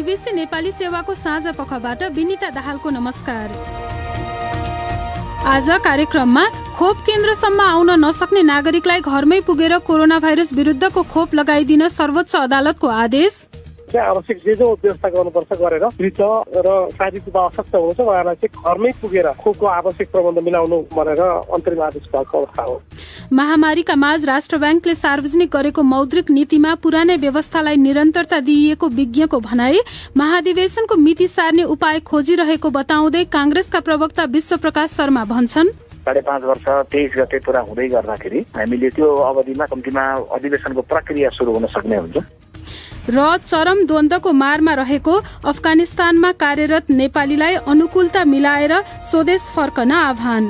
BBC Nepali सेवाको साँझ पखबाट विनिता दाहालको नमस्कार। आज कार्यक्रममा खोप केन्द्रसम्म आउन नसक्ने नागरिकलाई घरमै पुगेर कोरोना भाइरस विरुद्धको खोप लगाइदिन सर्वोच्च अदालतको आदेश, आवश्यक जे व्यवस्था गर्नुपर्छ गरेर वृद्ध र शारीरिक रूपमा अशक्त हुनुहुन्छ उहाँलाई चाहिँ घरमै पुगेर खोपको आवश्यक प्रबन्ध मिलाउनु भनेर अन्तरिम आदेश भएको अवस्था हो। महामारीका माझ राष्ट्र ब्याङ्कले सार्वजनिक गरेको मौद्रिक नीतिमा पुरानै व्यवस्थालाई निरन्तरता दिइएको विज्ञको भनाई, महाधिवेशनको मिति सार्ने उपाय खोजिरहेको बताउँदै कांग्रेसका प्रवक्ता विश्वप्रकाश शर्मा भन्छन् 5.5 वर्ष 23 गते पूरा हुँदै गर्दाखेरि हामीले त्यो अवधिमा कम्तीमा अधिवेशनको प्रक्रिया सुरु हुन सक्ने हुन्छ। र चरम द्वन्द्वको मारमा रहेको अफगानिस्तानमा कार्यरत नेपालीलाई अनुकूलता मिलाएर स्वदेश फर्कन आह्वान।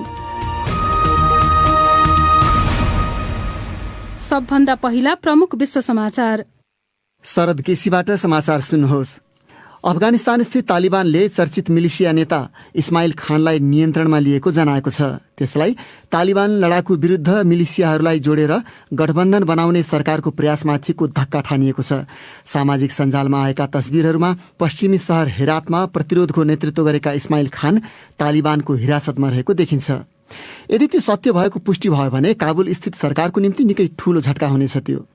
सबभन्दा पहिला प्रमुख विश्व समाचार। शरद केसीबाट समाचार सुन्नुहोस्। अफगानिस्तान स्थित तालिबानले चर्चित मिलिसिया नेता इस्माइल खानलाई नियन्त्रणमा लिएको जनाएको छ। त्यसलाई तालिबान लडाकु विरुद्ध मिलिसियाहरूलाई जोडेर गठबन्धन बनाउने सरकारको प्रयासमाथिको धक्का ठानिएको छ। सामाजिक सञ्जालमा आएका तस्बिरहरूमा पश्चिमी शहर हेरातमा प्रतिरोधको नेतृत्व गरेका इस्माइल खान तालिबानको हिरासतमा रहेको देखिन्छ। यदि त्यो सत्य भएको पुष्टि भयो भने काबुल स्थित सरकारको निम्ति निकै ठूलो झट्का हुनेछ। त्यो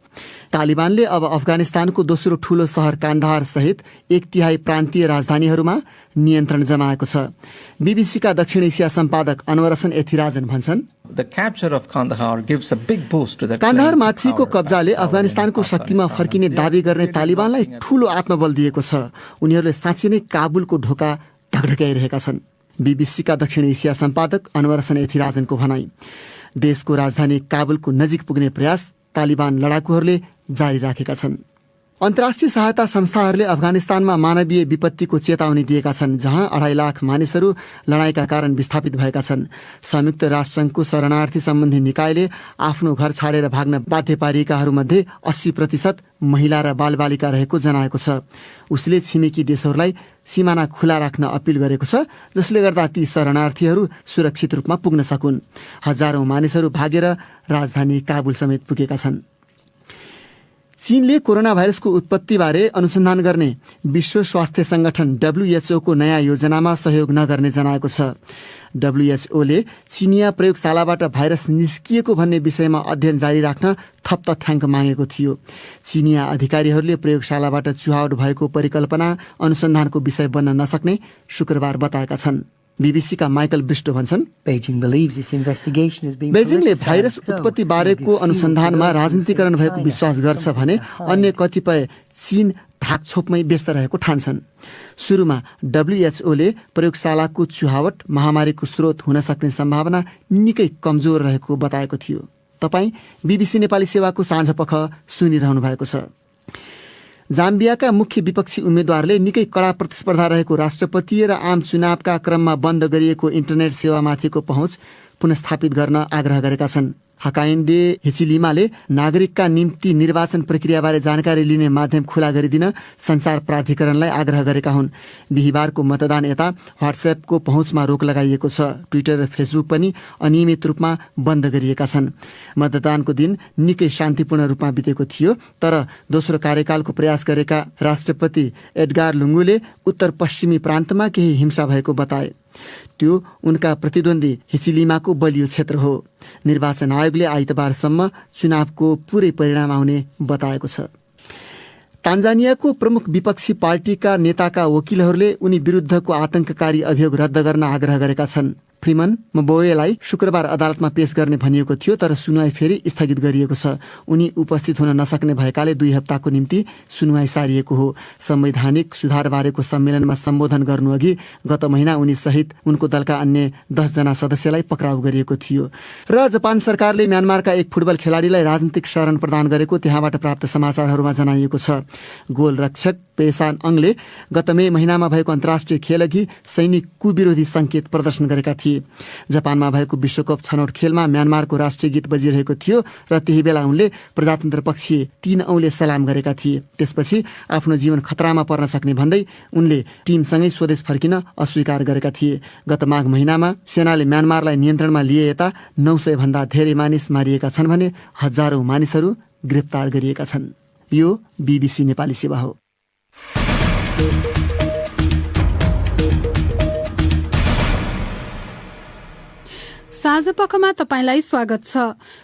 तालिबानले अब अफगानिस्तानको दोस्रो ठूलो शहर कान्दाहार सहित 1/3 प्रान्तीय राजधानीहरूमा नियन्त्रण जमाएको छ। बीबीसीका दक्षिण एसिया सम्पादक अनवर हसन एथिराजन भन्छन् कान्दाहार माथिको कब्जाले अफगानिस्तानको शक्तिमा फर्किने दावी गर्ने तालिबानलाई ठूलो आत्मबल दिएको छ। उनीहरूले साँच्चै नै काबुलको ढोका ढकढक्याइरहेका छन्। बीबीसीका दक्षिण एसिया सम्पादक अनवर हसन एथिराजनको भनाई, देशको राजधानी काबुलको नजिक पुग्ने प्रयास तालिबान लडाकुहरूले जारी राखेका छन्। अन्तर्राष्ट्रिय सहायता संस्थाहरूले अफगानिस्तानमा मानवीय विपत्तिको चेतावनी दिएका छन्, जहाँ 2.5 लाख मानिसहरू लडाईका कारण विस्थापित भएका छन्। संयुक्त राष्ट्रसङ्घको शरणार्थी सम्बन्धी निकायले आफ्नो घर छाडेर भाग्न बाध्य पारिएकाहरूमध्ये 80% महिला र बालबालिका रहेको जनाएको छ। उसले छिमेकी देशहरूलाई सीमाना खुला राख्न अपिल गरेको छ, जसले गर्दा ती शरणार्थीहरू सुरक्षित रूपमा पुग्न सकुन्। हजारौं मानिसहरू भागेर राजधानी काबुल समेत पुगेका छन्। चीनले कोरोना भाइरसको उत्पत्तिबारे अनुसन्धान गर्ने विश्व स्वास्थ्य संगठन WHO को नयाँ योजनामा सहयोग नगर्ने जनाएको छ। WHO ले चीनिया प्रयोगशालाबाट भाइरस निस्किएको भन्ने विषयमा अध्ययन जारी राख्न थप तथ्याङ्क मागेको थियो। चीनिया अधिकारीहरूले प्रयोगशालाबाट चुहावट भएको परिकल्पना अनुसन्धानको विषय बन्न नसक्ने शुक्रबार बताएका छन्। बीबीसीका माइकल बिस्टो भन्छन् बेजिङले भाइरस उत्पत्ति बारेको अनुसन्धानमा राजनीतिकरण भएको विश्वास गर्छ भने अन्य कतिपय चीन ढाकछोपमै व्यस्त रहेको ठान्छन्। सुरुमा WHO ले प्रयोगशालाको चुहावट महामारीको स्रोत हुन सक्ने सम्भावना निकै कमजोर रहेको बताएको थियो। तपाईँ बीबीसी नेपाली सेवाको साँझपख सुनिरहनु भएको छ। जाम्बियाका मुख्य विपक्षी उम्मेद्वारले निकै कडा प्रतिस्पर्धा रहेको राष्ट्रपतीय र आम चुनावका क्रममा बन्द गरिएको इन्टरनेट सेवामाथिको पहुँच पुनस्थापित गर्न आग्रह गरेका छन्। हकाइन्डे हिचिलिमाले नागरिकका निम्ति निर्वाचन प्रक्रियाबारे जानकारी लिने माध्यम खुला गरिदिन संचार प्राधिकरणलाई आग्रह गरेका हुन्। बिहिबारको मतदान यता व्हाट्सएपको पहुँचमा रोक लगाइएको छ। ट्विटर र फेसबुक पनि अनियमित रूपमा बन्द गरिएका छन्। मतदानको दिन निकै शान्तिपूर्ण रूपमा बितेको थियो, तर दोस्रो कार्यकालको प्रयास गरेका राष्ट्रपति एडगार लुङ्गुले उत्तर पश्चिमी प्रान्तमा केही हिंसा भएको बताए। त्यो उनका प्रतिद्वन्दी हिचिलिमाको बलियो क्षेत्र हो। निर्वाचन आयोगले आइतबारसम्म चुनावको पुरै परिणाम आउने बताएको छ। तान्जानियाको प्रमुख विपक्षी पार्टीका नेताका वकिलहरूले उनी विरुद्धको आतंककारी अभियोग रद्द गर्न आग्रह गरेका छन्। फ्रीमन मबोवेलाई शुक्रबार अदालतमा पेश गर्ने भनिएको थियो, तर सुनवाई फेरि स्थगित गरिएको छ। उनी उपस्थित हुन नसक्ने भएकाले 2 हप्ताको निम्ति सुनवाई सारिएको हो। संवैधानिक सुधारबारेको सम्मेलनमा सम्बोधन गर्नुअघि गत महिना उनी सहित उनको दलका अन्य 10 जना सदस्यलाई पक्राउ गरिएको थियो। र जापान सरकारले म्यानमारका एक फुटबल खेलाडीलाई राजनीतिक शरण प्रदान गरेको त्यहाँबाट प्राप्त समाचारहरूमा जनाइएको छ। गोलरक्षक पेसान अङले गत मे महिनामा भएको अन्तर्राष्ट्रिय खेलअघि सैनिक कुविरोधी संकेत प्रदर्शन गरेका थिए। जापानमा भएको विश्वकप छनौट खेलमा म्यानमारको राष्ट्रिय गीत बजिरहेको थियो र त्यही बेला उनले प्रजातन्त्र पक्षीय 3 औँले सलाम गरेका थिए। त्यसपछि आफ्नो जीवन खतरामा पर्न सक्ने भन्दै उनले टिमसँगै स्वदेश फर्किन अस्वीकार गरेका थिए। गत माघ महिनामा सेनाले म्यानमारलाई नियन्त्रणमा लिए यता 900 भन्दा धेरै मानिस मारिएका छन् भने हजारौं मानिसहरू गिरफ्तार गरिएका छन्। यो बीबीसी नेपाली सेवा हो। साँझपखमा तपाईंलाई स्वागत छ।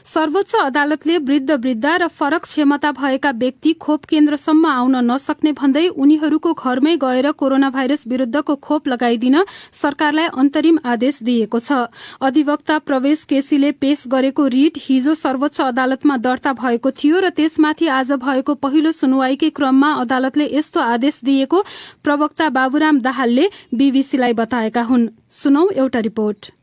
सर्वोच्च अदालतले वृद्ध र फरक क्षमता भएका व्यक्ति खोप केन्द्रसम्म आउन नसक्ने भन्दै उनीहरूको घरमै गएर कोरोना भाइरस विरूद्धको खोप लगाइदिन सरकारलाई अन्तरिम आदेश दिएको छ। अधिवक्ता प्रवेश केसीले पेश गरेको रिट हिजो सर्वोच्च अदालतमा दर्ता भएको थियो र त्यसमाथि आज भएको पहिलो सुनवाईकै क्रममा अदालतले यस्तो आदेश दिएको प्रवक्ता बाबुराम दाहालले बीबीसीलाई बताएका हुन्। सुनौ एउटा रिपोर्ट।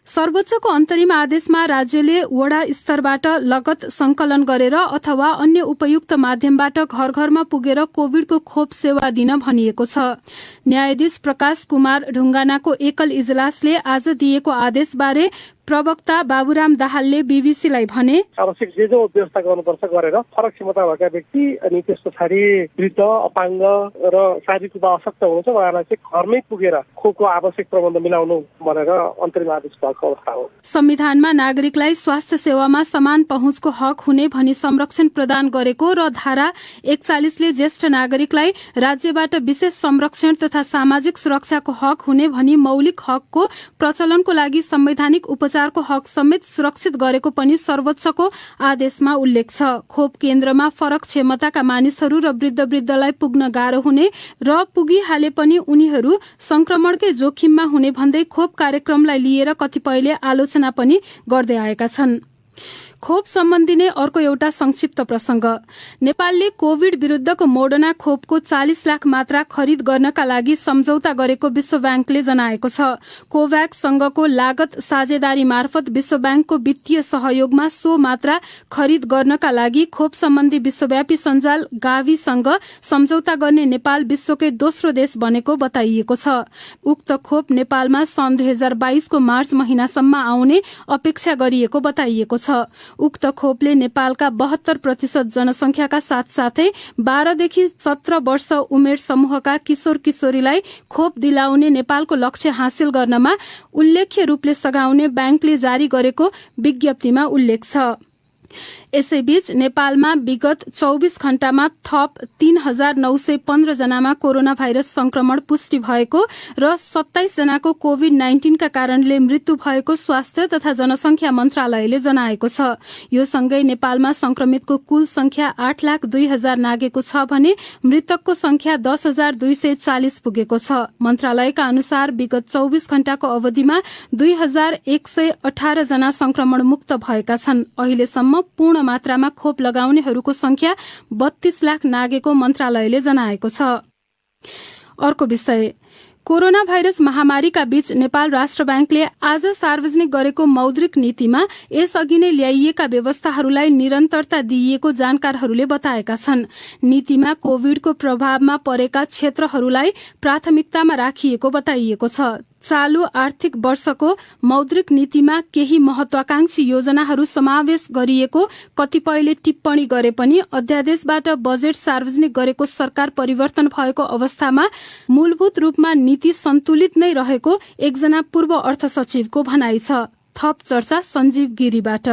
सर्वोच्चको अन्तरिम आदेशमा राज्यले वडा स्तरबाट लगत संकलन गरेर अथवा अन्य उपयुक्त माध्यमबाट घर घरमा पुगेर कोविडको खोप सेवा दिन भनिएको छ। न्यायाधीश प्रकाश कुमार ढुङ्गानाको एकल इजलासले आज दिएको आदेशबारे प्रवक्ता बाबुराम दाहालले बीबीसीलाई भने, आवश्यक जे व्यवस्था गर्नुपर्छ गरेर फरक क्षमता भएका व्यक्ति अनि त्यस पछाडि वृद्ध, अपाङ्ग र शारीरिक रूपमा अशक्त हुनुहुन्छ उहाँलाई चाहिँ घरमै पुगेर खोपको आवश्यक प्रबन्ध मिलाउनु भनेर अन्तरिम आदेश भएको अवस्था हो। संविधानमा नागरिकलाई स्वास्थ्य सेवामा समान पहुँचको हक हुने भनी संरक्षण प्रदान गरेको र धारा 41ले ज्येष्ठ नागरिकलाई राज्यबाट विशेष संरक्षण तथा सामाजिक सुरक्षाको हक हुने भनी मौलिक हकको प्रचलनको लागि संवैधानिक उपचारको हक समेत सुरक्षित गरेको पनि सर्वोच्चको आदेशमा उल्लेख छ। खोप केन्द्रमा फरक क्षमताका मानिसहरू र वृद्धलाई पुग्न गाह्रो हुने र पुगिहाले पनि उनीहरू संक्रमणकै जोखिममा हुने भन्दै खोप कार्यक्रमलाई लिएर कतिपयले आलोचना पनि गर्दै आएका छन्। खोप सम्बन्धी नै अर्को एउटा संक्षिप्त प्रसंग। नेपालले कोविड विरूद्धको मोडर्ना खोपको 40 लाख मात्रा खरिद गर्नका लागि सम्झौता गरेको विश्व ब्याङ्कले जनाएको छ। कोभ्याक्स संघको लागत साझेदारी मार्फत विश्व ब्याङ्कको वित्तीय सहयोगमा सो मात्रा खरिद गर्नका लागि खोप सम्बन्धी विश्वव्यापी सञ्जाल गाभीसँग सम्झौता गर्ने नेपाल विश्वकै दोस्रो देश बनेको बताइएको छ। उक्त खोप नेपालमा सन् 2022 को मार्च महिनासम्म आउने अपेक्षा गरिएको बताइएको छ। उक्त खोपले नेपालका 72% जनसंख्याका साथसाथै 12 देखि 17 वर्ष उमेर समूहका किशोर किशोरीलाई खोप दिलाउने नेपालको लक्ष्य हासिल गर्नमा उल्लेख्य रूपले सघाउने ब्याङ्कले जारी गरेको विज्ञप्तिमा उल्लेख छ। यसैबीच नेपालमा विगत 24 घण्टामा थप 3915 जनामा कोरोना भाइरस संक्रमण पुष्टि भएको र 27 जनाको कोभिड-19 का कारणले मृत्यु भएको स्वास्थ्य तथा जनसंख्या मन्त्रालयले जनाएको छ। यो सँगै नेपालमा संक्रमितको कुल संख्या 8,02,000 नागेको छ भने मृतकको संख्या 10,240 पुगेको छ। मन्त्रालयका अनुसार विगत 24 घण्टाको अवधिमा 2,118 जना संक्रमण मुक्त भएका छन्। अहिलेसम्म पूर्ण मात्रामा खोप लगाउनेहरूको संख्या 32 लाख नागेको मन्त्रालयले जनाएको छ। अर्को विषय, कोरोना भाइरस महामारीका बीच नेपाल राष्ट्र ब्याङ्कले आज सार्वजनिक गरेको मौद्रिक नीतिमा यसअघि नै ल्याइएका व्यवस्थाहरूलाई निरन्तरता दिइएको जानकारहरूले बताएका छन्। नीतिमा कोविडको प्रभावमा परेका क्षेत्रहरूलाई प्राथमिकतामा राखिएको बताइएको छ। चालू आर्थिक वर्षको मौद्रिक नीतिमा केही महत्वाकांक्षी योजनाहरू समावेश गरिएको कतिपयले टिप्पणी गरे पनि अध्यादेशबाट बजेट सार्वजनिक गरेको सरकार परिवर्तन भएको अवस्थामा मूलभूत रूपमा नीति सन्तुलित नै रहेको एकजना पूर्व अर्थ सचिवको भनाइ छ। थप चर्चा सञ्जीव गिरीबाट।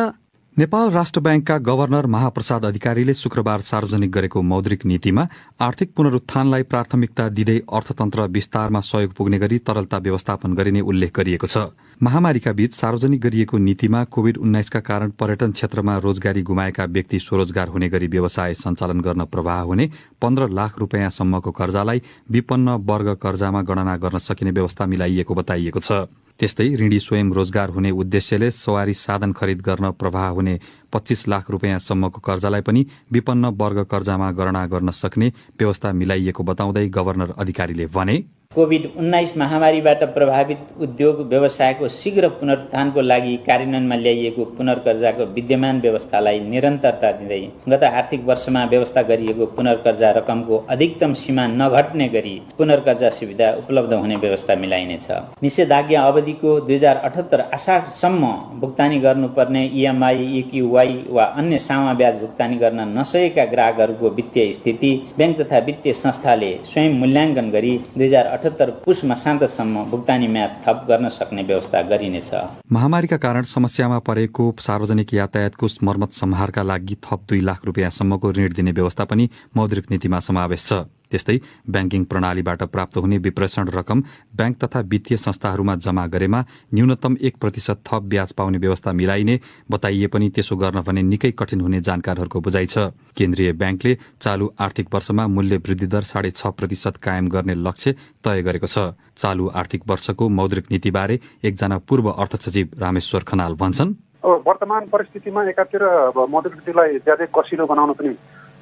नेपाल राष्ट्र ब्याङ्कका गभर्नर महाप्रसाद अधिकारीले शुक्रबार सार्वजनिक गरेको मौद्रिक नीतिमा आर्थिक पुनरुत्थानलाई प्राथमिकता दिँदै अर्थतन्त्र विस्तारमा सहयोग पुग्ने गरी तरलता व्यवस्थापन गरिने उल्लेख गरिएको छ। महामारीका बीच सार्वजनिक गरिएको नीतिमा कोविड-19 का कारण पर्यटन क्षेत्रमा रोजगारी गुमाएका व्यक्ति स्वरोजगार हुने गरी व्यवसाय सञ्चालन गर्न प्रवाह हुने 15 लाख रुपियाँसम्मको कर्जालाई विपन्न वर्ग कर्जामा गणना गर्न सकिने व्यवस्था मिलाइएको बताइएको छ। त्यस्तै ऋणी स्वयं रोजगार हुने उद्देश्यले सवारी साधन खरिद गर्न प्रवाह हुने 25 लाख रुपियाँसम्मको कर्जालाई पनि विपन्न वर्ग कर्जामा गणना गर्न सक्ने व्यवस्था मिलाइएको बताउँदै गभर्नर अधिकारीले भने, कोभिड-19 महामारीबाट प्रभावित उद्योग व्यवसायको शीघ्र पुनरुत्थानको लागि कार्यान्वयनमा ल्याइएको पुनर्कर्जाको विद्यमान व्यवस्थालाई निरन्तरता दिँदै गत आर्थिक वर्षमा व्यवस्था गरिएको पुनर्कर्जा रकमको अधिकतम सीमा नघट्ने गरी पुनर्कर्जा सुविधा उपलब्ध हुने व्यवस्था मिलाइनेछ। निषेधाज्ञा अवधिको 2078 आषाढसम्म भुक्तानी गर्नुपर्ने EMI, EQY वा अन्य सामा ब्याज भुक्तानी गर्न नसकेका ग्राहकहरूको वित्तीय स्थिति बैंक तथा वित्तीय संस्थाले स्वयं मूल्याङ्कन गरी 2078 पुष मसान्तसम्म भुक्तानी म्याद थप गर्न सक्ने व्यवस्था गरिनेछ। महामारीका कारण समस्यामा परेको सार्वजनिक यातायातको मर्मत सम्हारका लागि थप 2 लाख रुपियाँसम्मको ऋण दिने व्यवस्था पनि मौद्रिक नीतिमा समावेश छ। त्यस्तै ब्याङ्किङ प्रणालीबाट प्राप्त हुने विप्रेषण रकम ब्याङ्क तथा वित्तीय संस्थाहरूमा जम्मा गरेमा न्यूनतम 1% थप ब्याज पाउने व्यवस्था मिलाइने बताइए पनि त्यसो गर्न भने निकै कठिन हुने जानकारहरूको बुझाइ छ। केन्द्रीय ब्याङ्कले चालू आर्थिक वर्षमा मूल्य वृद्धि दर 6.5% कायम गर्ने लक्ष्य तय गरेको छ। चालू आर्थिक वर्षको मौद्रिक नीतिबारे एकजना पूर्व अर्थ सचिव रामेश्वर खनाल भन्छन्, अब वर्तमान परिस्थितिमा एकातिर मौद्रिक नीतिलाई ज्यादै कसिलो बनाउन पनि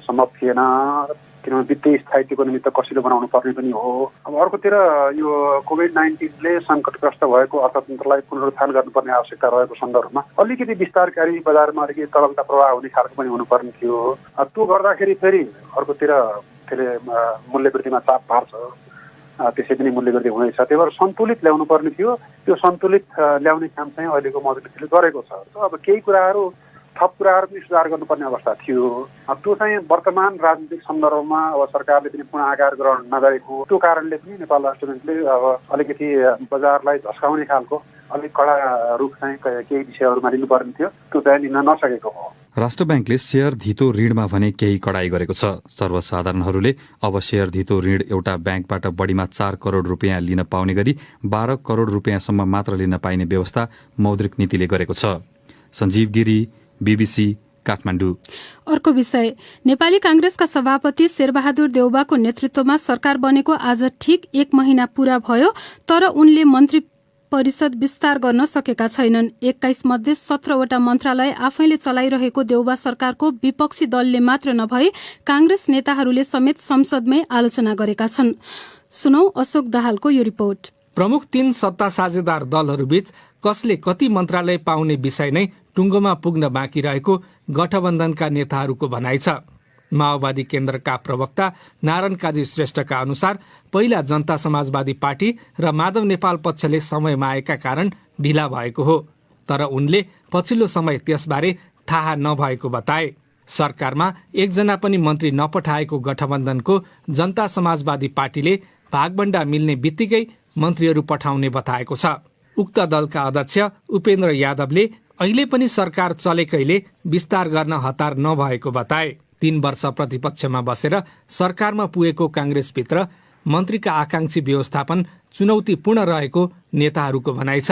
सम्भव थिएन, किनभने वित्तीय स्थायित्वको निमित्त कसिलो बनाउनु पर्ने पनि हो। अब अर्कोतिर यो कोभिड-19ले सङ्कटग्रस्त भएको अर्थतन्त्रलाई पुनरुत्थान गर्नुपर्ने आवश्यकता रहेको सन्दर्भमा अलिकति विस्तारकारी बजारमा अलिकति तरलता प्रवाह हुने खालको पनि हुनुपर्ने थियो। त्यो गर्दाखेरि फेरि अर्कोतिर त्यसले मूल्य वृद्धिमा चाप पार्छ, त्यसै पनि मूल्य वृद्धि हुँदैछ। त्यही भएर सन्तुलित ल्याउनु पर्ने थियो। त्यो सन्तुलित ल्याउने काम चाहिँ अहिलेको मौद्रिक नीतिले गरेको छ। अब केही कुराहरू थप कुराहरू पनि सुधार गर्नुपर्ने अवस्था थियो। त्यो चाहिँ वर्तमान राजनीतिक सन्दर्भमा अब सरकारले पनि पुनः आकार ग्रहण नगरेको त्यो कारणले पनि नेपाल राष्ट्र ब्याङ्कले अब अलिकति बजारलाई झस्काउने खालको अलिक कडा रूप चाहिँ केही विषयहरूमा लिनुपर्ने थियो, त्यो चाहिँ लिन नसकेको हो। राष्ट्र ब्याङ्कले शेयर धितो ऋणमा भने केही कडाई गरेको छ। सर्वसाधारणहरूले अब शेयर धितो ऋण एउटा ब्याङ्कबाट बढीमा 4 करोड रुपियाँ लिन पाउने गरी 12 करोड रुपियाँसम्म मात्र लिन पाइने व्यवस्था मौद्रिक नीतिले गरेको छ। सञ्जीव गिरी, BBC, काठमाडौँ। अर्को विषय, नेपाली कांग्रेसका सभापति शेरबहादुर देउवाको नेतृत्वमा सरकार बनेको आज ठिक 1 महिना पूरा भयो, तर उनले मन्त्री परिषद विस्तार गर्न सकेका छैनन्। 21 मध्ये 17वटा मन्त्रालय आफैले चलाइरहेको देउवा सरकारको विपक्षी दलले मात्र नभई कांग्रेस नेताहरूले समेत संसदमै आलोचना गरेका छन्। सुनौ अशोक दाहालको यो रिपोर्ट। प्रमुख 3 सत्ता साझेदार दलहरूबीच कसले कति मन्त्रालय पाउने विषय नै टुङ्गोमा पुग्न बाँकी रहेको गठबन्धनका नेताहरूको भनाइ छ। माओवादी केन्द्रका प्रवक्ता नारायण काजी श्रेष्ठका अनुसार पहिला जनता समाजवादी पार्टी र माधव नेपाल पक्षले समयमा आएका कारण ढिला भएको हो, तर उनले पछिल्लो समय त्यसबारे थाहा नभएको बताए। सरकारमा एकजना पनि मन्त्री नपठाएको गठबन्धनको जनता समाजवादी पार्टीले भागभण्डा मिल्ने बित्तिकै मन्त्रीहरू पठाउने बताएको छ। उक्त दलका अध्यक्ष उपेन्द्र यादवले अहिले पनि सरकार चलेकैले विस्तार गर्न हतार नभएको बताए। 3 वर्ष प्रतिपक्षमा बसेर सरकारमा पुगेको कांग्रेसभित्र मन्त्रीका आकांक्षी व्यवस्थापन चुनौतीपूर्ण रहेको नेताहरूको भनाइ छ।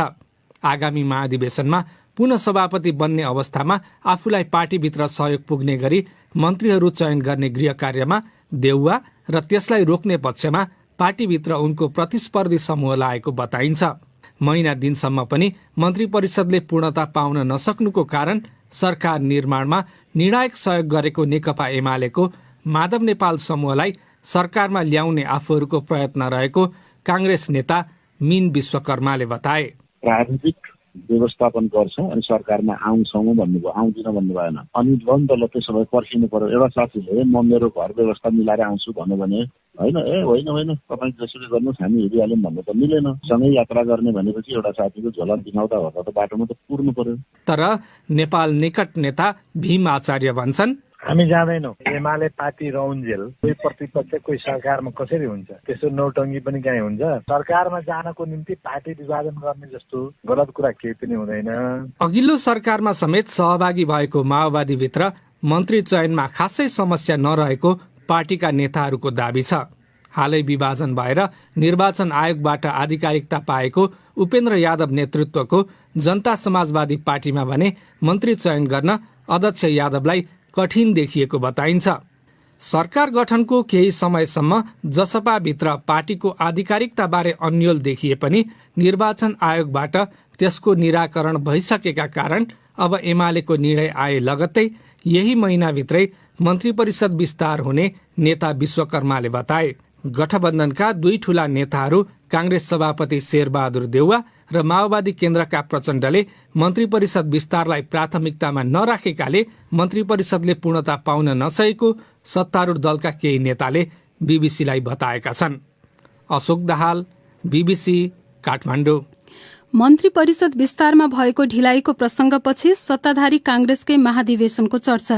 आगामी महाधिवेशनमा पुनः सभापति बन्ने अवस्थामा आफूलाई पार्टीभित्र सहयोग पुग्ने गरी मन्त्रीहरू चयन गर्ने गृह कार्यमा देउवा र त्यसलाई रोक्ने पक्षमा पार्टीभित्र उनको प्रतिस्पर्धी समूह लागेको बताइन्छ। महिना दिनसम्म पनि मन्त्री परिषदले पूर्णता पाउन नसक्नुको कारण सरकार निर्माणमा निर्णायक सहयोग गरेको नेकपा एमालेको माधव नेपाल समूहलाई सरकारमा ल्याउने आफूहरूको प्रयत्न रहेको कांग्रेस नेता मीन विश्वकर्माले बताए। राजनीतिक व्यवस्थापन गर्छ अनि सरकारमा आउँछौँ भन्नुभयो, आउँदिन भन्नु भएन। अनि द्वन्द ल त्यसो भए पर्खिनु पर्यो। एउटा साथीले म मेरो घर व्यवस्था मिलाएर आउँछु भन्नु भने होइन तपाईँ जसरी गर्नुहोस् हामी हेरिहाल्यौँ भन्नु त मिलेन। सँगै यात्रा गर्ने भनेपछि एउटा साथीको झोला दिनाउँदा होला त बाटोमा त पुर्नु पर्यो। तर नेपाल निकट नेता भीम आचार्य भन्छन्, हामी जाँदैनौँ। एमाले पार्टी रौन्जेल कोही प्रतिपक्ष कोही सरकारमा कसरी हुन्छ? त्यसो नौटङ्गी पनि कहीँ हुन्छ? सरकारमा जानको निम्ति पार्टी विभाजन गर्ने जस्तो गलत कुरा केही पनि हुँदैन। अघिल्लो सरकारमा समेत सहभागी भएको माओवादीभित्र मन्त्री चयनमा खासै समस्या नरहेको पार्टीका नेताहरूको दाबी छ। हालै विभाजन भएर निर्वाचन आयोगबाट आधिकारिकता पाएको उपेन्द्र यादव नेतृत्वको जनता समाजवादी पार्टीमा भने मन्त्री चयन गर्न अध्यक्ष यादवलाई कठिन देखिएको बताइन्छ। सरकार गठनको केही समयसम्म जसपाभित्र पार्टीको आधिकारिकताबारे अन्यल देखिए पनि निर्वाचन आयोगबाट त्यसको निराकरण भइसकेका कारण अब एमालेको निर्णय आए लगत्तै यही महिनाभित्रै मन्त्री परिषद विस्तार हुने नेता विश्वकर्माले बताए। गठबन्धनका 2 ठूला नेताहरू कांग्रेस सभापति शेरबहादुर देउवा र माओवादी केन्द्रका प्रचण्डले मन्त्री परिषद विस्तारलाई प्राथमिकतामा नराखेकाले मन्त्री परिषदले पूर्णता पाउन नसकेको सत्तारूढ दलका केही नेताले बीबीसीलाई बताएका छन्। अशोक दाहाल, BBC, काठमाडौँ। मन्त्री परिषद विस्तारमा भएको ढिलाइको प्रसंगपछि सत्ताधारी कांग्रेसकै महाधिवेशनको चर्चा।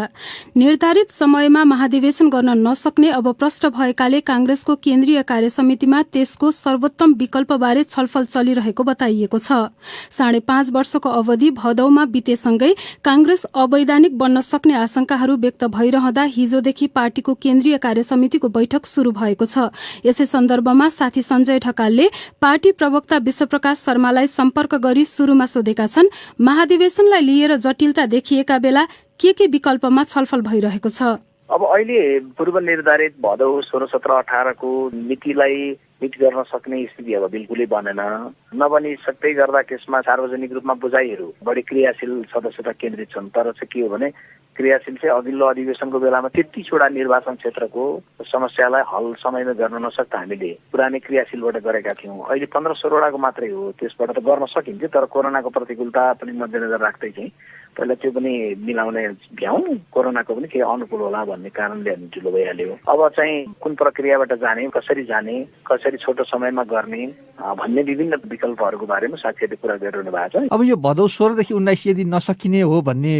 निर्धारित समयमा महाधिवेशन गर्न नसक्ने अब प्रश्न भएकाले कांग्रेसको केन्द्रीय कार्यसमितिमा त्यसको सर्वोत्तम विकल्पबारे छलफल चलिरहेको बताइएको छ। 5.5 वर्षको अवधि भदौमा बितेसँगै कांग्रेस अवैधानिक बन्न सक्ने आशंकाहरू व्यक्त भइरहँदा हिजोदेखि पार्टीको केन्द्रीय कार्यसमितिको बैठक शुरू भएको छ। यसै सन्दर्भमा साथी सञ्जय ढकालले पार्टी प्रवक्ता विश्वप्रकाश शर्मालाई सम्पर्क गरी शुरूमा सोधेका छन्, महाधिवेशनलाई लिएर जटिलता देखिएका बेला के विकल्पमा छलफल भइरहेको छ? अब अहिले पूर्व निर्धारित भदौ 16, 17, 18 को मितिलाई मिट गर्न सक्ने स्थिति अब बिल्कुलै बनेन। नबनी सक्दै गर्दा त्यसमा सार्वजनिक रूपमा बुझाइहरू बढी क्रियाशील सदस्यता केन्द्रित छन्। तर चाहिँ के हो भने क्रियाशील चाहिँ अघिल्लो अधिवेशनको बेलामा त्यतिवटा निर्वाचन क्षेत्रको समस्यालाई हल समयमा गर्न नसक्दा हामीले पुरानै क्रियाशीलबाट गरेका थियौँ। अहिले 15-16 मात्रै हो, त्यसबाट त गर्न सकिन्थ्यो। तर कोरोनाको प्रतिकूलता पनि मध्यनजर राख्दै चाहिँ पहिला त्यो पनि मिलाउने भ्याउँ, कोरोनाको पनि केही अनुकूल होला भन्ने कारणले हामी ढिलो भइहाल्यो। अब चाहिँ कुन प्रक्रियाबाट जाने, कसरी छोटो समयमा गर्ने भन्ने विभिन्न विकल्पहरूको बारेमा साथीहरूले कुरा गरिरहनु भएको छ। अब यो भदौ 16 देखि 19 यदि नसकिने हो भन्ने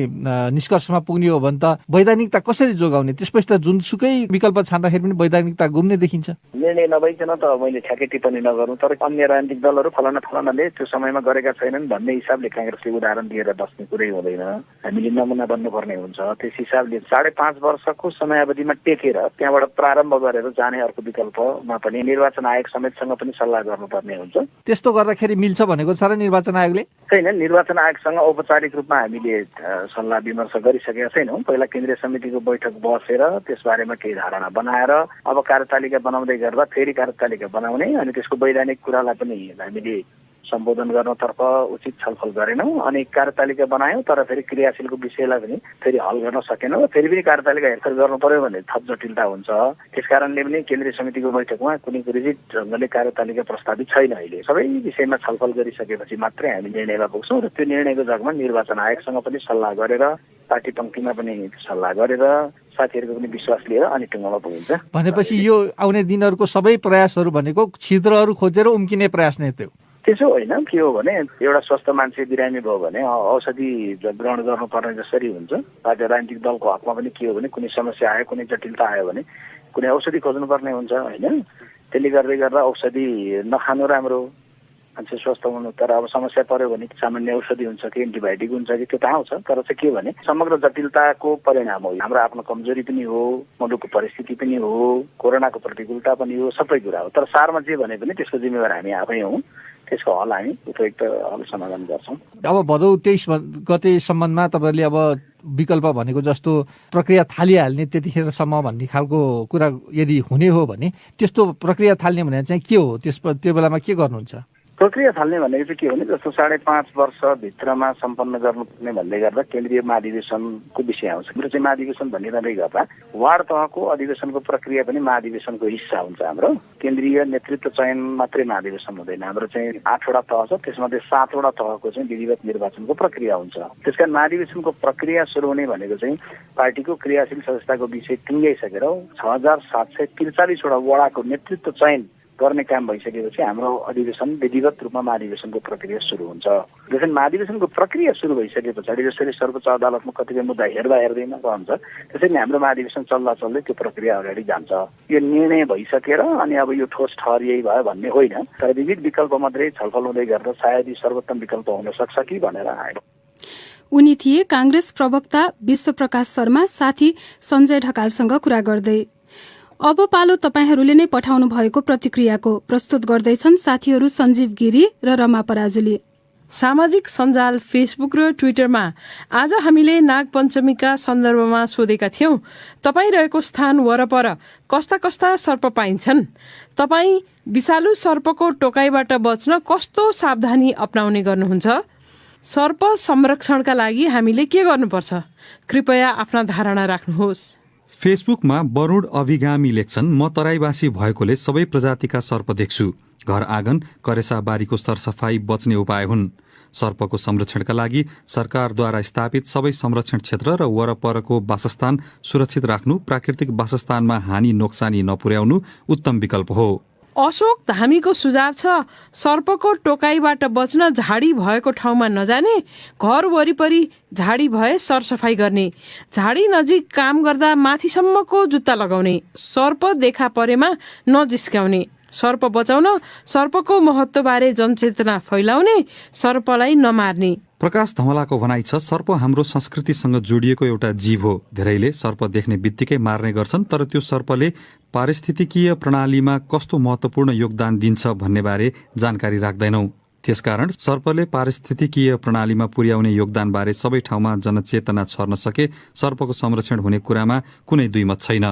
निष्कर्षमा पुग्ने हो भने त वैधानिकता कसरी जोगाउने? त्यसपछि त जुनसुकै विकल्प छान्दाखेरि पनि वैधानिकता गुम्ने देखिन्छ। निर्णय नभइकन त मैले ठ्याक्कै टिप्पणी नगर्नु, तर अन्य राजनीतिक दलहरू फलानाले त्यो समयमा गरेका छैनन् भन्ने हिसाबले कांग्रेसले उदाहरण दिएर बस्ने कुरै हुँदैन। हामीले नमुना बन्नुपर्ने हुन्छ। त्यस हिसाबले 5.5 वर्षको समयावधिमा टेकेर त्यहाँबाट प्रारम्भ गरेर जाने अर्को विकल्पमा पनि निर्वाचन आयोग समेतसँग पनि सल्लाह गर्नुपर्ने हुन्छ। त्यस्तो गर्दाखेरि मिल्छ भनेको छ र निर्वाचन आयोगले? छैन, निर्वाचन आयोगसँग औपचारिक रूपमा हामीले सल्लाह विमर्श गरिसकेका छैनौँ। पहिला केन्द्रीय समितिको बैठक बसेर त्यसबारेमा केही धारणा बनाएर अब कार्यतालिका बनाउँदै गर्दा फेरि कार्यतालिका बनाउने अनि त्यसको वैधानिक कुरालाई पनि हामीले सम्बोधन गर्नतर्फ उचित छलफल गरेनौँ। अनि कार्यतालिका बनायौँ, तर फेरि क्रियाशीलको विषयलाई पनि फेरि हल गर्न सकेनौँ। फेरि पनि कार्यतालिका हेरफेर गर्नु पर्यो भने थप जटिलता हुन्छ। त्यसकारणले पनि केन्द्रीय समितिको बैठकमा कुनै रिजिड ढङ्गले कार्यतालिका प्रस्तावित छैन। अहिले सबै विषयमा छलफल गरिसकेपछि मात्रै हामी निर्णयमा पुग्छौँ र त्यो निर्णयको जगमा निर्वाचन आयोगसँग पनि सल्लाह गरेर पार्टी पङ्क्तिमा पनि सल्लाह गरेर साथीहरूको पनि विश्वास लिएर अनि टुङ्गामा पुगिन्छ। भनेपछि यो आउने दिनहरूको सबै प्रयासहरू भनेको छिद्रहरू खोजेर उम्किने प्रयास नै त्यो? त्यसो होइन। के हो भने एउटा स्वस्थ मान्छे बिरामी भयो भने औषधि ग्रहण गर्नुपर्ने जसरी हुन्छ, पार्टी राजनीतिक दलको हकमा पनि के हो भने कुनै समस्या आयो, कुनै जटिलता आयो भने कुनै औषधि खोज्नुपर्ने हुन्छ होइन। त्यसले गर्दा औषधि नखानु राम्रो, मान्छे स्वस्थ हुनु। तर अब समस्या पर्यो भने सामान्य औषधि हुन्छ कि एन्टिबायोटिक हुन्छ कि त्यो त आउँछ। तर चाहिँ के भने समग्र जटिलताको परिणाम हो। हाम्रो आफ्नो कमजोरी पनि हो, मुलुकको परिस्थिति पनि हो, कोरोनाको प्रतिकूलता पनि हो, सबै कुरा हो। तर सारमा जे भने पनि त्यसको जिम्मेवार हामी आफै हौँ। त्यसको हल हामी उपयुक्त हल समाधान गर्छौँ। अब भदौ 23 गते सम्बन्धमा तपाईँहरूले अब विकल्प भनेको जस्तो प्रक्रिया थालिहाल्ने त्यतिखेरसम्म भन्ने खालको कुरा यदि हुने हो भने त्यस्तो प्रक्रिया थाल्ने भने चाहिँ के हो? त्यो बेलामा के गर्नुहुन्छ? प्रक्रिया थाल्ने भनेको चाहिँ के हो भने जस्तो 5.5 वर्षभित्रमा सम्पन्न गर्नुपर्ने भन्दै गर्दा केन्द्रीय महाधिवेशनको विषय आउँछ। मेरो चाहिँ महाधिवेशन भनिरहँदै गर्दा वार्ड तहको अधिवेशनको प्रक्रिया पनि महाधिवेशनको हिस्सा हुन्छ। हाम्रो केन्द्रीय नेतृत्व चयन मात्रै महाधिवेशन हुँदैन। हाम्रो चाहिँ 8वटा तह छ, त्यसमध्ये 7वटा तहको चाहिँ विधिवत निर्वाचनको प्रक्रिया हुन्छ। त्यसकारण महाधिवेशनको प्रक्रिया सुरु हुने भनेको चाहिँ पार्टीको क्रियाशील सदस्यताको विषय टुङ्गाइसकेर 6743वटा वडाको नेतृत्व चयन गर्ने काम भइसकेपछि हाम्रो अधिवेशन विधिवत रूपमा महाधिवेशनको प्रक्रिया सुरु हुन्छ। त्यसैले महाधिवेशनको प्रक्रिया सुरु भइसके पछाडि जसरी सर्वोच्च अदालतमा कतिपय मुद्दा हेर्दैमा रहन्छ, त्यसैले हाम्रो महाधिवेशन चल्दै त्यो प्रक्रिया अगाडि जान्छ। यो निर्णय भइसकेर अनि अब यो ठोस ठहर यही भयो भन्ने होइन, तर विविध विकल्प मात्रै छलफल हुँदै गर्दा सायद यो सर्वोत्तम विकल्प हुन सक्छ कि भनेर आयो। उनी थिए कांग्रेस प्रवक्ता विश्वप्रकाश शर्मा साथी सञ्जय ढकालसँग कुरा गर्दै। अब पालो तपाईहरूले नै पठाउनु भएको प्रतिक्रियाको। प्रस्तुत गर्दैछन् साथीहरू सञ्जीव गिरी र रमा पराजुली। सामाजिक सञ्जाल फेसबुक र ट्विटरमा आज हामीले नागपञ्चमीका सन्दर्भमा सोधेका थियौं, तपाईँ रहेको स्थान वरपर कस्ता कस्ता सर्प पाइन्छन्? तपाईँ विषालु सर्पको टोकाइबाट बच्न कस्तो सावधानी अपनाउने गर्नुहुन्छ? सर्प संरक्षणका लागि हामीले के गर्नुपर्छ? कृपया आफ्ना धारणा राख्नुहोस्। फेसबुकमा वरुण अभिगामी लेख्छन्, म तराईवासी भएकोले सबै प्रजातिका सर्प देख्छु। घर आँगन करेसा बारीको सरसफाई बच्ने उपाय हुन्। सर्पको संरक्षणका लागि सरकारद्वारा स्थापित सबै संरक्षण क्षेत्र र वरपरको वासस्थान सुरक्षित राख्नु, प्राकृतिक वासस्थानमा हानि नोक्सानी नपुर्याउनु उत्तम विकल्प हो। अशोक धामीको सुझाव छ सर्पको टोकाइबाट बच्न झाडी भएको ठाउँमा नजाने, घर वरिपरि झाडी भए सरसफाई गर्ने, झाडी नजिक काम गर्दा माथिसम्मको जुत्ता लगाउने, सर्प देखा परेमा नजिस्क्याउने, सर्प बचाउन सर्पको महत्त्वबारे जनचेतना फैलाउने, सर्पलाई नमार्ने। प्रकाश धमलाको भनाइ छ सर्प हाम्रो संस्कृतिसँग जोडिएको एउटा जीव हो। धेरैले सर्प देख्ने बित्तिकै मार्ने गर्छन्, तर त्यो सर्पले पारिस्थितिकीय प्रणालीमा कस्तो महत्त्वपूर्ण योगदान दिन्छ भन्ने बारे जानकारी राख्दैनौं। त्यसकारण सर्पले पारिस्थितिकीय प्रणालीमा पुर्याउने योगदानबारे सबै ठाउँमा जनचेतना छर्न सके सर्पको संरक्षण हुने कुरामा कुनै दुईमत छैन।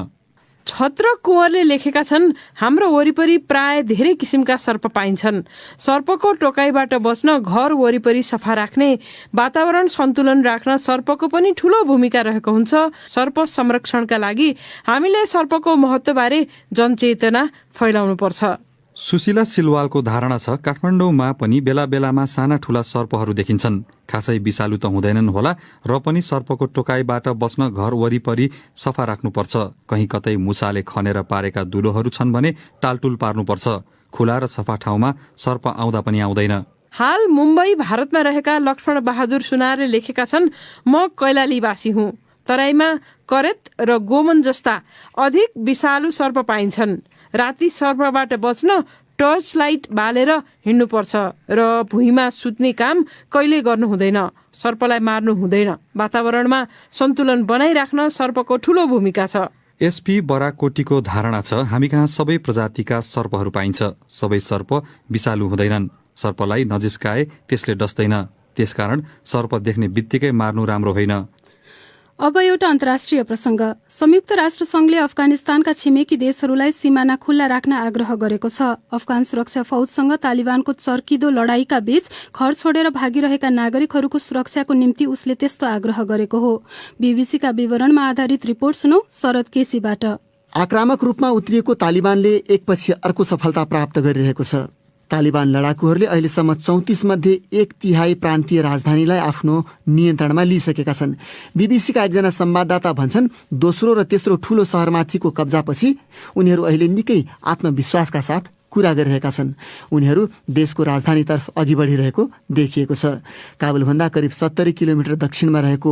छत्र कुँवरले लेखेका छन् हाम्रो वरिपरि प्राय धेरै किसिमका सर्प पाइन्छन्। सर्पको टोकाइबाट बच्न घर वरिपरि सफा राख्ने, वातावरण सन्तुलन राख्न सर्पको पनि ठूलो भूमिका रहेको हुन्छ। सर्प संरक्षणका लागि हामीले सर्पको महत्त्वबारे जनचेतना फैलाउनु पर्छ। सुशीला सिलवालको धारणा छ काठमाडौँमा पनि बेला बेलामा साना ठूला सर्पहरू देखिन्छन्। खासै विषालु त हुँदैनन् होला, र पनि सर्पको टोकाइबाट बच्न घर वरिपरि सफा राख्नुपर्छ। कहीँ कतै मुसाले खनेर पारेका दुलोहरू छन् भने टालटुल पार्नुपर्छ। खुला र सफा ठाउँमा सर्प आउँदा पनि आउँदैन। हाल मुम्बई भारतमा रहेका लक्ष्मण बहादुर सुनारले लेखेका छन् म कैलालीवासी हुँ। तराईमा करेत र गोमन जस्ता अधिक विषालु सर्प पाइन्छन्। राति सर्पबाट बच्न टर्च लाइट बालेर हिँड्नुपर्छ र भुइँमा सुत्ने काम कहिले गर्नु हुँदैन। सर्पलाई मार्नु हुँदैन। वातावरणमा सन्तुलन बनाइराख्न सर्पको ठूलो भूमिका छ। एसपी बराकोटीको धारणा छ हामी कहाँ सबै प्रजातिका सर्पहरू पाइन्छ। सबै सर्प विषालु हुँदैनन्। सर्पलाई नजिस्काए त्यसले डस्दैन। त्यसकारण सर्प देख्ने बित्तिकै मार्नु राम्रो होइन। अब एउटा अन्तर्राष्ट्रिय प्रसंग। संयुक्त राष्ट्र संघले अफगानिस्तानका छिमेकी देशहरूलाई सीमाना खुल्ला राख्न आग्रह गरेको छ। अफगान सुरक्षा फौजसँग तालिबानको चर्किदो लडाईका बीच घर छोडेर भागिरहेका नागरिकहरूको सुरक्षाको निम्ति उसले त्यस्तो आग्रह गरेको हो। बीबीसीका विवरणमा आधारित रिपोर्ट सुनौ शरद केसीबाट। आक्रामक रूपमा उत्रिएको तालिबानले एकपछि अर्को सफलता प्राप्त गरिरहेको छ। तालिबान लडाकुहरूले अहिलेसम्म 34 मध्ये 1/3 प्रान्तीय राजधानीलाई आफ्नो नियन्त्रणमा लिइसकेका छन्। बीबीसीका एकजना संवाददाता भन्छन् दोस्रो र तेस्रो ठूलो शहरमाथिको कब्जापछि उनीहरू अहिले निकै आत्मविश्वासका साथ कुरा गरिरहेका छन्। उनीहरू देशको राजधानीतर्फ अघि बढिरहेको देखिएको छ। काबुलभन्दा करिब 70 किलोमिटर दक्षिणमा रहेको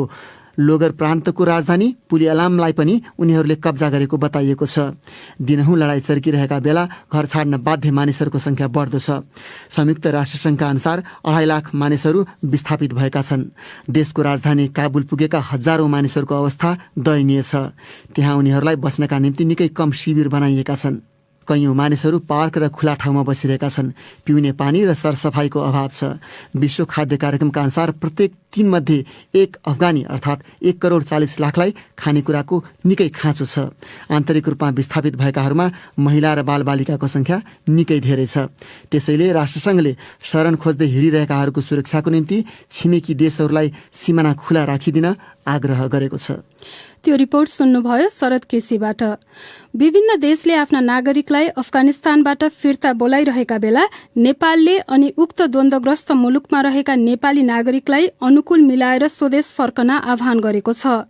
लोगर प्रान्तको राजधानी पुलियालामलाई पनि उनीहरूले कब्जा गरेको बताइएको छ। दिनहुँ लडाईँ चर्किरहेका बेला घर छाड्न बाध्य मानिसहरूको संख्या बढ्दो छ। संयुक्त राष्ट्रसङ्घका अनुसार 2.5 लाख मानिसहरू विस्थापित भएका छन्। देशको राजधानी काबुल पुगेका हजारौं मानिसहरूको अवस्था दयनीय छ। त्यहाँ उनीहरूलाई बस्नका निम्ति निकै कम शिविर बनाइएका छन्। कैयौं मानिसहरू पार्क र खुला ठाउँमा बसिरहेका छन्। पिउने पानी र सरसफाईको अभाव छ। विश्व खाद्य कार्यक्रमका अनुसार प्रत्येक 3 मध्ये 1 अफगानी अर्थात् 1.40 करोड लाखलाई खानेकुराको निकै खाँचो छ। आन्तरिक रूपमा विस्थापित भएकाहरूमा महिला र बालबालिकाको संख्या निकै धेरै छ। त्यसैले राष्ट्रसङ्घले शरण खोज्दै हिँडिरहेकाहरूको सुरक्षाको निम्ति छिमेकी देशहरूलाई सिमाना खुला राखिदिन आग्रह गरेको छ। त्यो रिपोर्ट सुन्नुभयो शरद केसीबाट। विभिन्न देशले आफ्ना नागरिकलाई अफगानिस्तानबाट फिर्ता बोलाइरहेका बेला नेपालले अनि उक्त द्वन्द्वग्रस्त मुलुकमा रहेका नेपाली नागरिकलाई अनुकूल मिलाएर स्वदेश फर्कन आह्वान गरेको छ।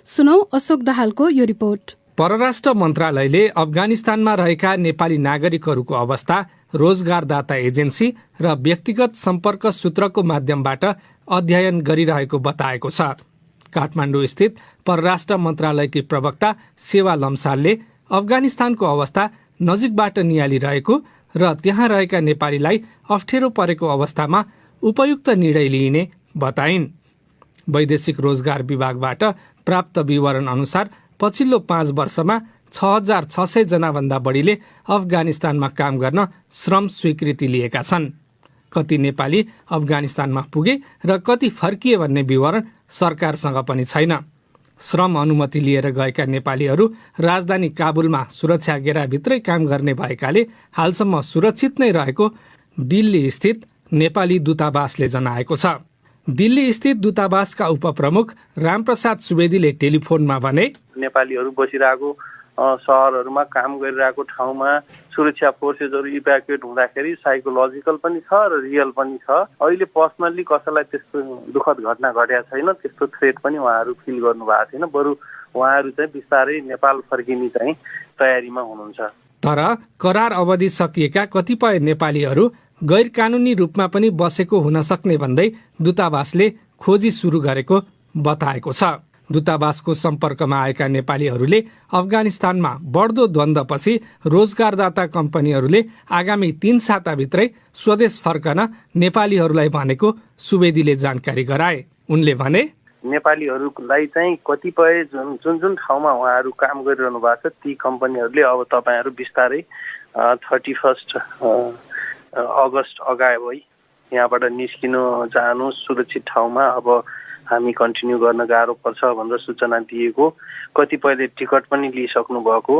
सुनौ अशोक दाहालको यो रिपोर्ट। परराष्ट्र मन्त्रालयले अफगानिस्तानमा रहेका नेपाली नागरिकहरूको अवस्था रोजगारदाता एजेन्सी र व्यक्तिगत सम्पर्क सूत्रको माध्यमबाट अध्ययन गरिरहेको बताएको छ। काठमाडौँ स्थित परराष्ट्र मन्त्रालयकी प्रवक्ता सेवा लम्सालले अफगानिस्तानको अवस्था नजिकबाट नियालिरहेको र त्यहाँ रहेका नेपालीलाई अप्ठ्यारो परेको अवस्थामा उपयुक्त निर्णय लिइने बताइन्। वैदेशिक रोजगार विभागबाट प्राप्त विवरण अनुसार पछिल्लो 5 वर्षमा 6600 जनाभन्दा बढीले अफगानिस्तानमा काम गर्न श्रम स्वीकृति लिएका छन्। कति नेपाली अफगानिस्तानमा पुगे र कति फर्किए भन्ने विवरण सरकारसँग पनि छैन। श्रम अनुमति लिएर गएका नेपालीहरू राजधानी काबुलमा सुरक्षा घेराभित्रै काम गर्ने भएकाले हालसम्म सुरक्षित नै रहेको दिल्ली स्थित नेपाली दूतावासले जनाएको छ। दिल्ली स्थित दूतावासका उपप्रमुख रामप्रसाद सुवेदीले टेलिफोनमा भने नेपालीहरू बसिरहेको सहरहरूमा काम गरिरहेको ठाउँमा सुरक्षा फोर्सेसहरू इभ्याकुएट हुँदाखेरि साइकोलोजिकल पनि छ र रियल पनि छ। अहिले पर्सनल्ली कसैलाई त्यस्तो दुःखद घटना घटेको छैन, त्यस्तो थ्रेट पनि उहाँहरू फिल गर्नु भएको छैन। बरु उहाँहरू चाहिँ बिस्तारै नेपाल फर्किने चाहिँ तयारीमा हुनुहुन्छ। तर करार अवधि सकिएका कतिपय नेपालीहरू गैर कानूनी रूपमा पनि बसेको हुन सक्ने भन्दै दूतावासले खोजी सुरु गरेको बताएको छ। दूतावासको सम्पर्कमा आएका नेपालीहरूले अफगानिस्तानमा बढ्दो द्वन्द्वपछि रोजगारदाता कम्पनीहरूले आगामी 3 साताभित्रै स्वदेश फर्कन नेपालीहरूलाई भनेको सुवेदीले जानकारी गराए। उनले भने, नेपालीहरूलाई चाहिँ कतिपय जुन ठाउँमा उहाँहरू काम गरिरहनु भएको छ ती कम्पनीहरूले अब तपाईँहरू बिस्तारै 31 अगस्त अगावै यहाँबाट निस्किनु जानु सुरक्षित ठाउँमा अब हामी कन्टिन्यू गर्न गाह्रो पर्छ भनेर सूचना दिएको, कतिपयले टिकट पनि लिइसक्नु भएको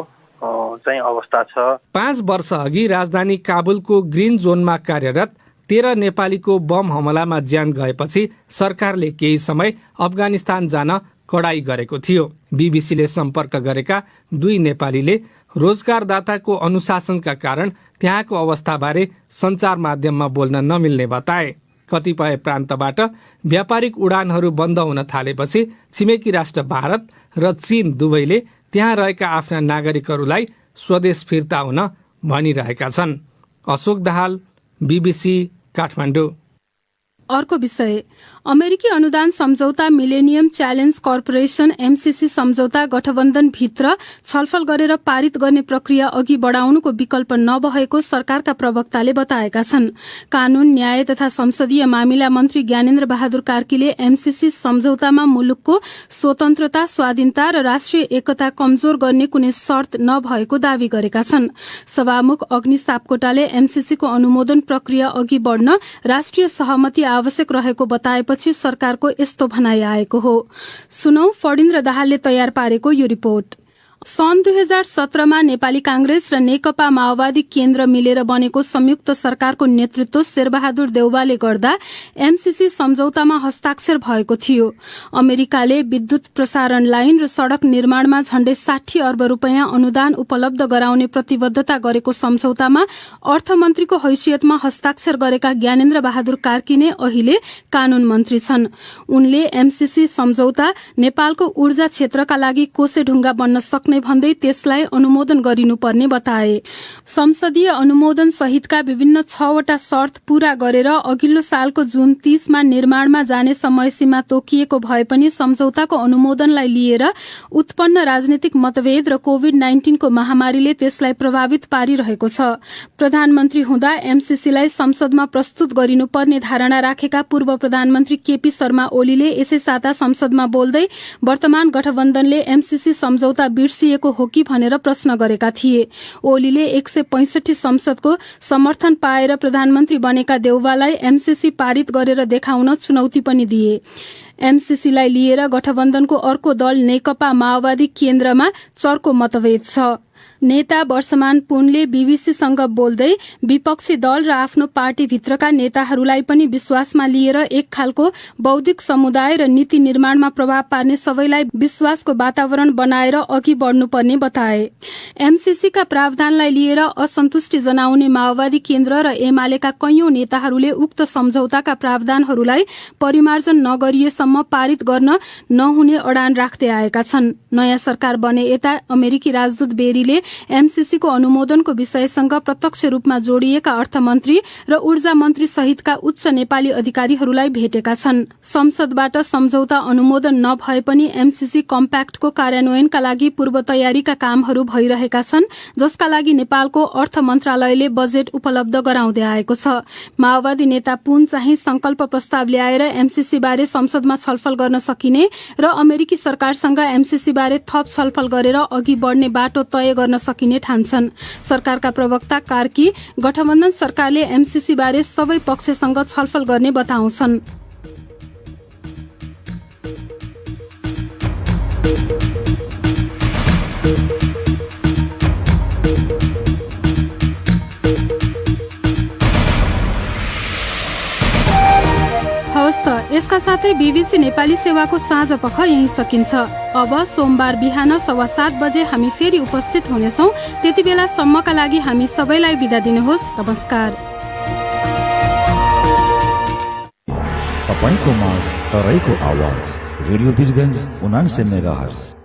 चाहिँ अवस्था छ। 5 वर्ष अघि राजधानी काबुलको ग्रीन जोनमा कार्यरत 13 नेपालीको बम हमलामा ज्यान गएपछि सरकारले केही समय अफगानिस्तान जान कडाई गरेको थियो। बीबीसीले सम्पर्क गरेका 2 नेपालीले रोजगारदाताको अनुशासनका कारण त्यहाँको अवस्थाबारे सञ्चार माध्यममा बोल्न नमिल्ने बताए। कतिपय प्रान्तबाट व्यापारिक उडानहरू बन्द हुन थालेपछि छिमेकी राष्ट्र भारत र चीन दुवैले त्यहाँ रहेका आफ्ना नागरिकहरूलाई स्वदेश फिर्ता हुन भनिरहेका छन्। अशोक दाहाल, बीबीसी, काठमाडौँ। अर्को विषय, अमेरिकी अनुदान सम्झौता मिलेनियम च्यालेन्ज कर्पोरेसन एमसीसी सम्झौता गठबन्धन भित्र छलफल गरेर पारित गर्ने प्रक्रिया अघि बढाउनुको विकल्प नभएको सरकारका प्रवक्ताले बताएका छन्। कानून, न्याय तथा संसदीय मामिला मन्त्री ज्ञानेन्द्र बहादुर कार्कीले एमसीसी सम्झौतामा मुलुकको स्वतन्त्रता, स्वाधीनता र राष्ट्रिय एकता कमजोर गर्ने कुनै शर्त नभएको दावी गरेका छन्। सभामुख अग्नि सापकोटाले एमसीसीको अनुमोदन प्रक्रिया अघि बढ्न राष्ट्रिय सहमति आवश्यक रहेको बताएपछि सरकारको यस्तो भनाइ आएको हो। सुनौ फणिन्द्र दाहालले तयार पारेको यो रिपोर्ट। सन् 2017मा नेपाली कांग्रेस र नेकपा माओवादी केन्द्र मिलेर बनेको संयुक्त सरकारको नेतृत्व शेरबहादुर देउवाले गर्दा एमसीसी सम्झौतामा हस्ताक्षर भएको थियो। अमेरिकाले विद्युत प्रसारण लाइन र सड़क निर्माणमा झण्डै 60 अर्ब रूपियाँ अनुदान उपलब्ध गराउने प्रतिबद्धता गरेको सम्झौतामा अर्थमन्त्रीको हैसियतमा हस्ताक्षर गरेका ज्ञानेन्द्र बहादुर कार्की नै अहिले कानून मन्त्री छन्। उनले एमसीसी सम्झौता नेपालको ऊर्जा क्षेत्रका लागि कोसेढुङ्गा बन्न सक्ने भन्दै त्यसलाई अनुमोदन गरिनुपर्ने बताए। संसदीय अनुमोदन सहितका विभिन्न 6 वटा शर्त पूरा गरेर अघिल्लो सालको जुन 30 मा निर्माणमा जाने समय सीमा तोकिएको भए पनि सम्झौताको अनुमोदनलाई लिएर उत्पन्न राजनीतिक मतभेद र कोभिड-19 को महामारीले त्यसलाई प्रभावित पारिरहेको छ। प्रधानमन्त्री हुँदा एमसीसीलाई संसदमा प्रस्तुत गरिनुपर्ने धारणा राखेका पूर्व प्रधानमन्त्री केपी शर्मा ओलीले यसै साता संसदमा बोल्दै वर्तमान गठबन्धनले एमसीसी सम्झौता बिर्सिएको हो कि भनेर प्रश्न गरेका थिए। ओलीले 165 संसदको समर्थन पाएर प्रधानमन्त्री बनेका देउवालाई एमसीसी पारित गरेर देखाउन चुनौती पनि दिए। एमसीसीलाई लिएर गठबन्धनको अर्को दल नेकपा माओवादी केन्द्रमा चर्को मतभेद छ। नेता वर्षमान पुनले बीबीसीसँग बोल्दै विपक्षी दल र आफ्नो पार्टीभित्रका नेताहरूलाई पनि विश्वासमा लिएर एक खालको बौद्धिक समुदाय र नीति निर्माणमा प्रभाव पार्ने सबैलाई विश्वासको वातावरण बनाएर अघि बढ्नुपर्ने बताए। एमसीसीका प्रावधानलाई लिएर असन्तुष्टि जनाउने माओवादी केन्द्र र एमालेका कैयौं नेताहरूले उक्त सम्झौताका प्रावधानहरूलाई परिमार्जन नगरिएसम्म पारित गर्न नहुने अडान राख्दै आएका छन्। नयाँ सरकार बने यता अमेरिकी राजदूत बेरीले एमसीसीको अनुमोदनको विषयसँग प्रत्यक्ष रूपमा जोडिएका अर्थमन्त्री र ऊर्जा मन्त्री सहितका उच्च नेपाली अधिकारीहरूलाई भेटेका छन्। संसदबाट सम्झौता अनुमोदन नभए पनि एमसीसी कम्प्याक्टको कार्यान्वयनका लागि पूर्व तयारीका कामहरू भइरहेका छन्, जसका लागि नेपालको अर्थ मन्त्रालयले बजेट उपलब्ध गराउँदै आएको छ। माओवादी नेता पुन चाहिँ संकल्प प्रस्ताव ल्याएर एमसीसी बारे संसदमा छलफल गर्न सकिने र अमेरिकी सरकारसँग एमसीसी बारे थप छलफल गरेर अघि बढ्ने बाटो तय गर्न सकिने ठान्छन्। सरकारका प्रवक्ता कार्की गठबन्धन सरकारले एमसीसी बारे सबै पक्षसँग छलफल गर्ने बताउँछन्। हवस् त, यसका साथै बीबीसी नेपाली सेवाको साँझ पख यही सकिन्छ। अब सोमबार बिहान 7:15 बजे हामी फेरि उपस्थित हुनेछौं। त्यति बेलासम्मका लागि हामी सबैलाई बिदा दिनुहोस्। नमस्कार। तपाईको माझ तराईको आवाज रेडियो बिजगञ्ज 79 मेगाहर्ज।